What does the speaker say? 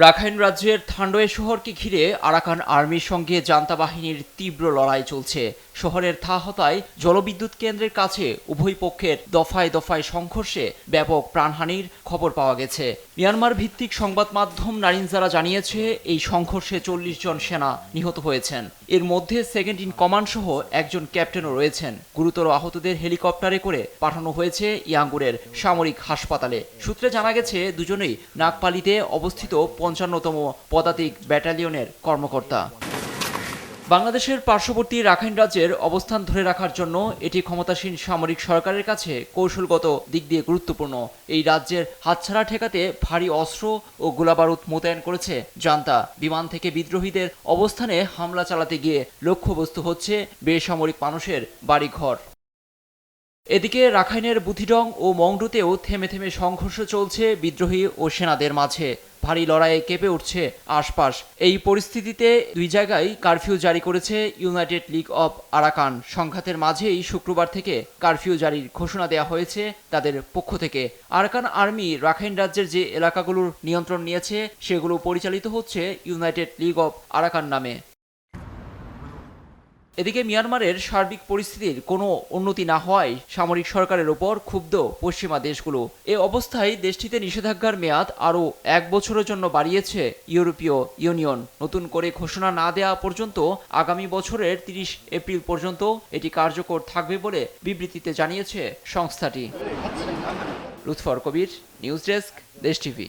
Rakhine রাজ্যের থান্ডোয়ে শহরকে ঘিরে আরাকান আর্মির সঙ্গে জান্তা বাহিনীর তীব্র লড়াই চলছে। শহরের থাহতায় জলবিদ্যুৎ কেন্দ্রের কাছে উভয় পক্ষের দফায় দফায় সংঘর্ষে ব্যাপক প্রাণহানির খবর পাওয়া গেছে। মিয়ানমার ভিত্তিক সংবাদ মাধ্যম নারিনজারা জানিয়েছে, এই সংঘর্ষে 40 জন সেনা নিহত হয়েছেন। এর মধ্যে সেকেন্ড ইন কমান্ড সহ একজন ক্যাপ্টেনও রয়েছেন। গুরুতর আহতদের হেলিকপ্টারে করে পাঠানো হয়েছে ইয়াঙ্গুনের সামরিক হাসপাতালে। সূত্রে জানা গেছে, দুজনেই নাগপালিতে অবস্থিত 55তম পদাতিক ব্যাটালিয়নের কর্মকর্তা। বাংলাদেশের পার্শ্ববর্তী রাখাইন রাজ্যের অবস্থান ধরে রাখার জন্য এটি ক্ষমতাসীন সামরিক সরকারের কাছে কৌশলগত দিক দিয়ে গুরুত্বপূর্ণ। এই রাজ্যের হাতছাড়া ঠেকাতে ভারী অস্ত্র ও গোলাবারুদ মোতায়েন করেছে জান্তা। বিমান থেকে বিদ্রোহীদের অবস্থানে হামলা চালাতে গিয়ে লক্ষ্যবস্তু হচ্ছে বেসামরিক মানুষের বাড়িঘর। এদিকে রাখাইনের বুথিডং ও মংডুতেও থেমে থেমে সংঘর্ষ চলছে বিদ্রোহী ও সেনাদের মাঝে। ভারী লড়াইয়ে কেঁপে উঠছে আশপাশ। এই পরিস্থিতিতে দুই জায়গায় কারফিউ জারি করেছে ইউনাইটেড লীগ অব আরাকান। সংঘাতের মাঝেই শুক্রবার থেকে কারফিউ জারির ঘোষণা দেওয়া হয়েছে তাদের পক্ষ থেকে। আরাকান আর্মি রাখাইন রাজ্যের যে এলাকাগুলোর নিয়ন্ত্রণ নিয়েছে সেগুলো পরিচালিত হচ্ছে ইউনাইটেড লীগ অব আরাকান নামে। এদিকে মিয়ানমারের সার্বিক পরিস্থিতির কোনো উন্নতি না হওয়ায় সামরিক সরকারের ওপর ক্ষুব্ধ পশ্চিমা দেশগুলো। এ অবস্থায় দেশটিতে নিষেধাজ্ঞার মেয়াদ আরও 1 বছরের জন্য বাড়িয়েছে ইউরোপীয় ইউনিয়ন। নতুন করে ঘোষণা না দেওয়া পর্যন্ত আগামী বছরের 30 এপ্রিল পর্যন্ত এটি কার্যকর থাকবে বলে বিবৃতিতে জানিয়েছে সংস্থাটি। লুৎফর কবির, নিউজ ডেস্ক, দেশ টিভি।